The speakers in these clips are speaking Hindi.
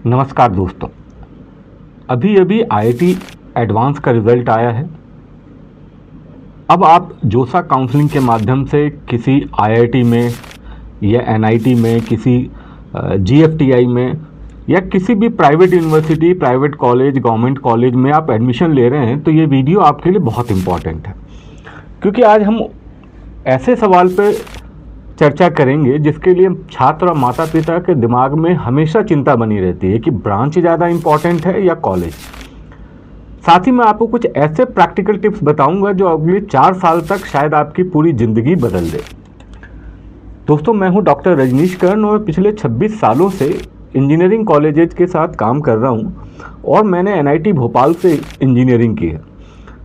नमस्कार दोस्तों। अभी अभी आईआईटी एडवांस का रिज़ल्ट आया है। अब आप जोसा काउंसलिंग के माध्यम से किसी आईआईटी में या एनआईटी में, किसी जीएफटीआई में या किसी भी private university, private college, government college में आप एडमिशन ले रहे हैं तो ये वीडियो आपके लिए बहुत इम्पॉर्टेंट है, क्योंकि आज हम ऐसे सवाल पे चर्चा करेंगे जिसके लिए छात्र और माता पिता के दिमाग में हमेशा चिंता बनी रहती है कि ब्रांच ज़्यादा इम्पॉर्टेंट है या कॉलेज। साथ ही मैं आपको कुछ ऐसे प्रैक्टिकल टिप्स बताऊंगा जो अगले 4 साल तक शायद आपकी पूरी ज़िंदगी बदल दे। दोस्तों, मैं हूं डॉक्टर रजनीश कर्ण और पिछले 26 सालों से इंजीनियरिंग कॉलेजेस के साथ काम कर रहा हूं और मैंने एनआईटी भोपाल से इंजीनियरिंग की है।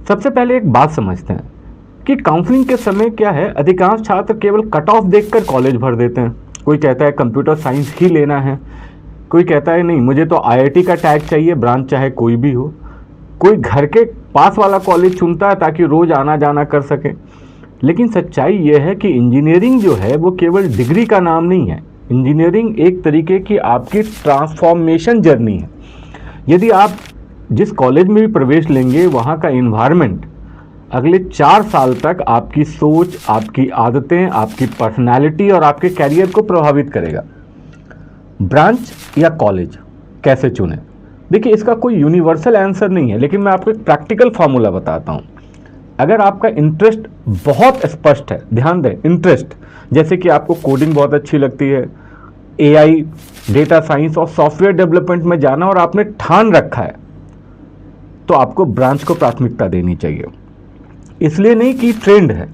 सबसे पहले एक बात समझते हैं कि काउंसलिंग के समय क्या है, अधिकांश छात्र केवल कट ऑफ देखकर कॉलेज भर देते हैं। कोई कहता है कंप्यूटर साइंस ही लेना है, कोई कहता है नहीं मुझे तो आईआईटी का टैग चाहिए, ब्रांच चाहे कोई भी हो। कोई घर के पास वाला कॉलेज चुनता है ताकि रोज़ आना जाना कर सके। लेकिन सच्चाई ये है कि इंजीनियरिंग जो है वो केवल डिग्री का नाम नहीं है। इंजीनियरिंग एक तरीके की आपकी ट्रांसफॉर्मेशन जर्नी है। यदि आप जिस कॉलेज में भी प्रवेश लेंगे वहाँ का इन्वायरमेंट अगले 4 साल तक आपकी सोच, आपकी आदतें, आपकी पर्सनालिटी और आपके कैरियर को प्रभावित करेगा। ब्रांच या कॉलेज कैसे चुनें? देखिए, इसका कोई यूनिवर्सल आंसर नहीं है, लेकिन मैं आपको एक प्रैक्टिकल फार्मूला बताता हूँ। अगर आपका इंटरेस्ट बहुत स्पष्ट है, ध्यान दें इंटरेस्ट, जैसे कि आपको कोडिंग बहुत अच्छी लगती है, एआई, डेटा साइंस और सॉफ्टवेयर डेवलपमेंट में जाना और आपने ठान रखा है, तो आपको ब्रांच को प्राथमिकता देनी चाहिए। इसलिए नहीं कि ट्रेंड है,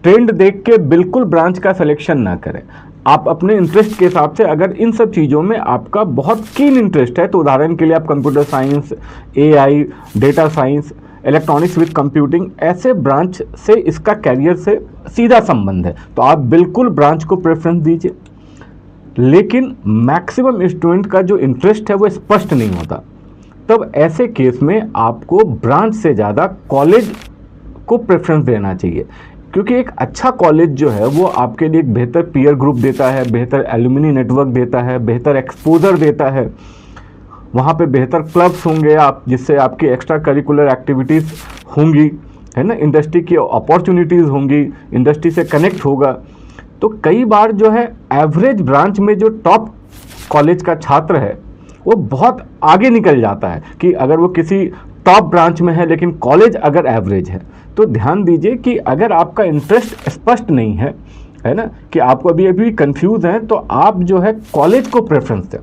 ट्रेंड देख के बिल्कुल ब्रांच का सिलेक्शन ना करें। आप अपने इंटरेस्ट के हिसाब से, अगर इन सब चीज़ों में आपका बहुत कीन इंटरेस्ट है, तो उदाहरण के लिए आप computer science, AI, data science, electronics with computing, ऐसे ब्रांच से इसका कैरियर से सीधा संबंध है, तो आप बिल्कुल ब्रांच को प्रेफरेंस दीजिए। लेकिन मैक्सिमम स्टूडेंट का जो इंटरेस्ट है वो स्पष्ट नहीं होता, तब ऐसे केस में आपको ब्रांच से ज़्यादा कॉलेज को प्रेफरेंस देना चाहिए, क्योंकि एक अच्छा कॉलेज जो है वो आपके लिए एक बेहतर पीयर ग्रुप देता है, बेहतर एलुमनी नेटवर्क देता है, बेहतर एक्सपोजर देता है। वहाँ पे बेहतर क्लब्स होंगे आप, जिससे आपकी एक्स्ट्रा करिकुलर एक्टिविटीज़ होंगी, है ना, इंडस्ट्री की अपॉर्चुनिटीज़ होंगी, इंडस्ट्री से कनेक्ट होगा। तो कई बार जो है एवरेज ब्रांच में जो टॉप कॉलेज का छात्र है वो बहुत आगे निकल जाता है कि अगर वो किसी टॉप ब्रांच में है लेकिन कॉलेज अगर एवरेज है। तो ध्यान दीजिए कि अगर आपका इंटरेस्ट स्पष्ट नहीं है, है ना, कि आपको अभी अभी कंफ्यूज हैं, तो आप जो है कॉलेज को प्रेफरेंस दें।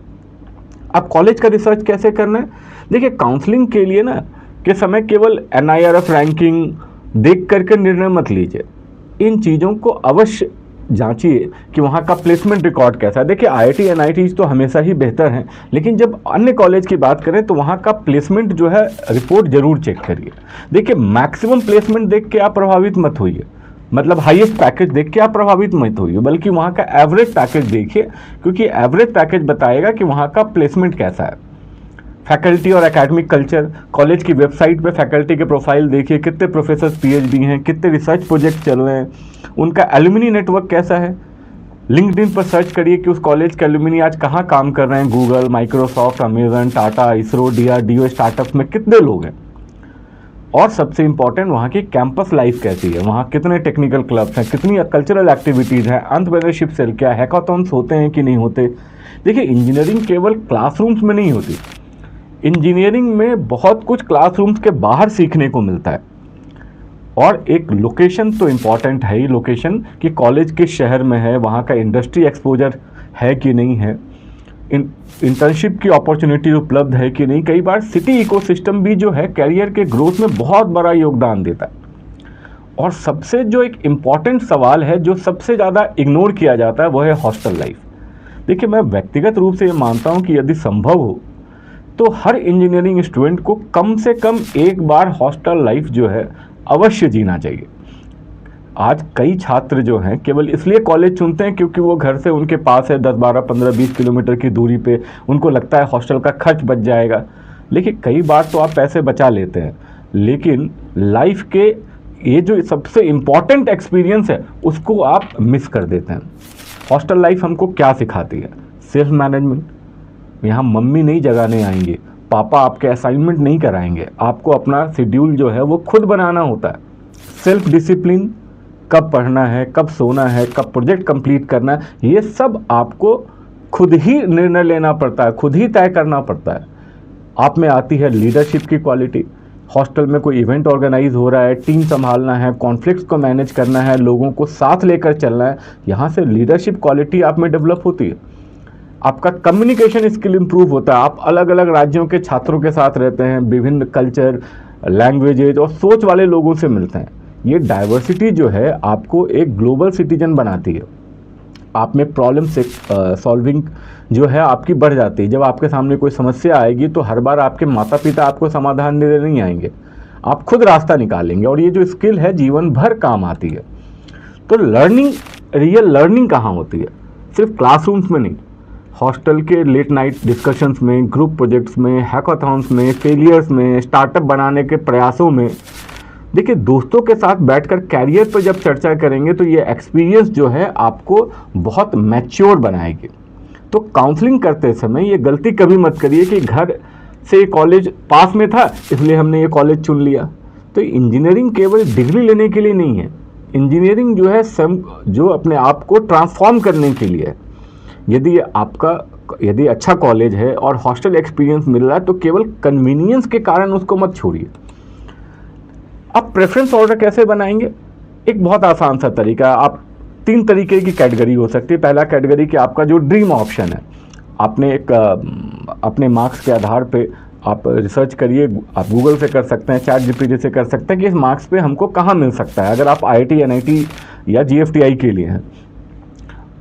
अब कॉलेज का रिसर्च कैसे करना है? देखिए, काउंसलिंग के लिए ना के समय केवल एनआईआरएफ रैंकिंग देख करके निर्णय मत लीजिए। इन चीज़ों को अवश्य जांचिए कि वहाँ का प्लेसमेंट रिकॉर्ड कैसा है। देखिए, आईआईटी एनआईटी तो हमेशा ही बेहतर हैं, लेकिन जब अन्य कॉलेज की बात करें तो वहाँ का प्लेसमेंट जो है रिपोर्ट जरूर चेक करिए। देखिए, मैक्सिमम प्लेसमेंट देख के आप प्रभावित मत होइए, मतलब हाईएस्ट पैकेज देख के आप प्रभावित मत होइए, बल्कि वहाँ का एवरेज पैकेज देखिए, क्योंकि एवरेज पैकेज बताएगा कि वहाँ का प्लेसमेंट कैसा है। फैकल्टी और एकेडमिक कल्चर, कॉलेज की वेबसाइट पे फैकल्टी के प्रोफाइल देखिए, कितने प्रोफेसर पीएचडी हैं, कितने रिसर्च प्रोजेक्ट चल रहे हैं, उनका एलुमनी नेटवर्क कैसा है। लिंक्डइन पर सर्च करिए कि उस कॉलेज के एलुमनी आज कहाँ काम कर रहे हैं, Google, Microsoft, Amazon, Tata, ISRO, DRDO startups में कितने लोग हैं। और सबसे इंपॉर्टेंट, वहाँ की कैंपस लाइफ कैसी है, वहाँ कितने टेक्निकल क्लब्स हैं, कितनी कल्चरल एक्टिविटीज़ हैं, एंटरप्रेन्योरशिप सेल क्या है, हैकाथॉन्स होते हैं कि नहीं होते। देखिए, इंजीनियरिंग केवल क्लासरूम्स में नहीं होती, इंजीनियरिंग में बहुत कुछ क्लासरूम्स के बाहर सीखने को मिलता है। और एक लोकेशन तो इम्पॉर्टेंट है ही, लोकेशन कि कॉलेज किस शहर में है, वहाँ का इंडस्ट्री एक्सपोजर है कि नहीं है, इंटर्नशिप की अपॉर्चुनिटी उपलब्ध है कि नहीं। कई बार सिटी इकोसिस्टम भी जो है कैरियर के ग्रोथ में बहुत बड़ा योगदान देता है। और सबसे जो एक इम्पॉर्टेंट सवाल है जो सबसे ज़्यादा इग्नोर किया जाता है वो है हॉस्टल लाइफ। देखिए, मैं व्यक्तिगत रूप से ये मानता हूँ कि यदि संभव हो तो हर इंजीनियरिंग स्टूडेंट को कम से कम एक बार हॉस्टल लाइफ जो है अवश्य जीना चाहिए। आज कई छात्र जो हैं केवल इसलिए कॉलेज चुनते हैं क्योंकि वो घर से उनके पास है, 10, 12, 15, 20 किलोमीटर की दूरी पे, उनको लगता है हॉस्टल का खर्च बच जाएगा। लेकिन कई बार तो आप पैसे बचा लेते हैं, लेकिन लाइफ के ये जो सबसे इम्पॉर्टेंट एक्सपीरियंस है उसको आप मिस कर देते हैं। हॉस्टल लाइफ हमको क्या सिखाती है? सेल्फ मैनेजमेंट, यहाँ मम्मी नहीं जगाने आएंगे, पापा आपके असाइनमेंट नहीं कराएंगे, आपको अपना शेड्यूल जो है वो खुद बनाना होता है। सेल्फ डिसिप्लिन, कब पढ़ना है, कब सोना है, कब प्रोजेक्ट कंप्लीट करना है, ये सब आपको खुद ही निर्णय लेना पड़ता है, खुद ही तय करना पड़ता है। आप में आती है लीडरशिप की क्वालिटी। हॉस्टल में कोई इवेंट ऑर्गेनाइज हो रहा है, टीम संभालना है, कॉन्फ्लिक्ट्स को मैनेज करना है, लोगों को साथ लेकर चलना है, यहाँ से लीडरशिप क्वालिटी आप में डेवलप होती है। आपका कम्युनिकेशन स्किल इंप्रूव होता है। आप अलग अलग राज्यों के छात्रों के साथ रहते हैं, विभिन्न कल्चर, लैंग्वेजेज और सोच वाले लोगों से मिलते हैं। ये डाइवर्सिटी जो है आपको एक ग्लोबल सिटीजन बनाती है। आप में प्रॉब्लम से सॉल्विंग जो है आपकी बढ़ जाती है। जब आपके सामने कोई समस्या आएगी तो हर बार आपके माता पिता आपको समाधान देने नहीं आएंगे, आप खुद रास्ता निकालेंगे, और ये जो स्किल है जीवन भर काम आती है। तो लर्निंग, रियल लर्निंग कहाँ होती है? सिर्फ क्लासरूम्स में नहीं, हॉस्टल के लेट नाइट डिस्कशंस में, ग्रुप प्रोजेक्ट्स में, हैकाथॉन्स में, फेलियर्स में, स्टार्टअप बनाने के प्रयासों में। देखिए, दोस्तों के साथ बैठकर कैरियर पर जब चर्चा करेंगे तो ये एक्सपीरियंस जो है आपको बहुत मैच्योर बनाएगी। तो काउंसलिंग करते समय ये गलती कभी मत करिए कि घर से कॉलेज पास में था इसलिए हमने ये कॉलेज चुन लिया। तो इंजीनियरिंग केवल डिग्री लेने के लिए नहीं है, इंजीनियरिंग जो है जो अपने आप को ट्रांसफॉर्म करने के लिए है। यदि अच्छा कॉलेज है और हॉस्टल एक्सपीरियंस मिल रहा है तो केवल कन्वीनियंस के कारण उसको मत छोड़िए। आप प्रेफरेंस ऑर्डर कैसे बनाएंगे? एक बहुत आसान सा तरीका, आप 3 तरीके की कैटेगरी हो सकती है। पहला कैटेगरी कि आपका जो ड्रीम ऑप्शन है, आपने अपने मार्क्स के आधार पे आप रिसर्च करिए, आप गूगल से कर सकते हैं, चैट जीपीटी से कर सकते हैं कि इस मार्क्स पे हमको कहाँ मिल सकता है, अगर आप आईआईटी, एनआईटी या जीएफटीआई के लिए हैं,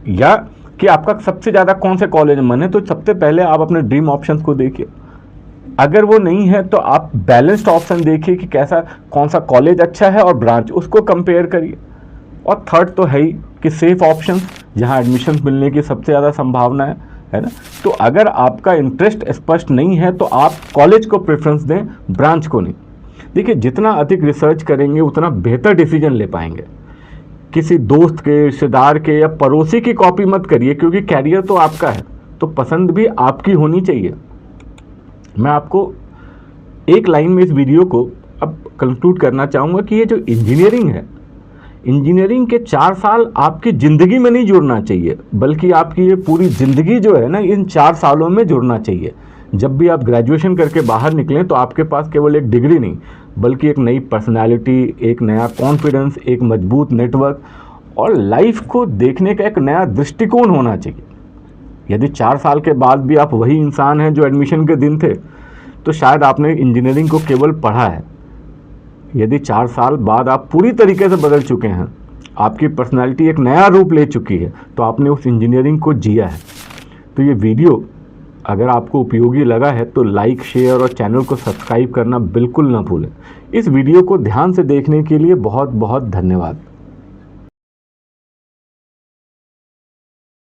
या कि आपका सबसे ज़्यादा कौन से कॉलेज में मन है। तो सबसे पहले आप अपने ड्रीम ऑप्शंस को देखिए। अगर वो नहीं है तो आप बैलेंस्ड ऑप्शन देखिए कि कौन सा कॉलेज अच्छा है और ब्रांच, उसको कंपेयर करिए। और थर्ड तो है ही कि सेफ ऑप्शन, जहां एडमिशन मिलने की सबसे ज़्यादा संभावना है ना। तो अगर आपका इंटरेस्ट स्पष्ट नहीं है तो आप कॉलेज को प्रेफरेंस दें, ब्रांच को नहीं। देखिए, जितना अधिक रिसर्च करेंगे उतना बेहतर डिसीजन ले पाएंगे। किसी दोस्त के, रिश्तेदार के या पड़ोसी की कॉपी मत करिए, क्योंकि कैरियर तो आपका है, तो पसंद भी आपकी होनी चाहिए। मैं आपको एक लाइन में इस वीडियो को अब कंक्लूड करना चाहूँगा कि ये जो इंजीनियरिंग है, इंजीनियरिंग के 4 साल आपकी ज़िंदगी में नहीं जुड़ना चाहिए, बल्कि आपकी ये पूरी ज़िंदगी जो है ना, इन 4 सालों में जुड़ना चाहिए। जब भी आप ग्रेजुएशन करके बाहर निकलें तो आपके पास केवल एक डिग्री नहीं, बल्कि एक नई पर्सनैलिटी, एक नया कॉन्फिडेंस, एक मजबूत नेटवर्क और लाइफ को देखने का एक नया दृष्टिकोण होना चाहिए। यदि 4 साल के बाद भी आप वही इंसान हैं जो एडमिशन के दिन थे, तो शायद आपने इंजीनियरिंग को केवल पढ़ा है। यदि 4 साल बाद आप पूरी तरीके से बदल चुके हैं, आपकी पर्सनालिटी एक नया रूप ले चुकी है, तो आपने उस इंजीनियरिंग को जिया है। तो ये वीडियो अगर आपको उपयोगी लगा है तो लाइक, शेयर और चैनल को सब्सक्राइब करना बिल्कुल ना भूलें। इस वीडियो को ध्यान से देखने के लिए बहुत बहुत धन्यवाद।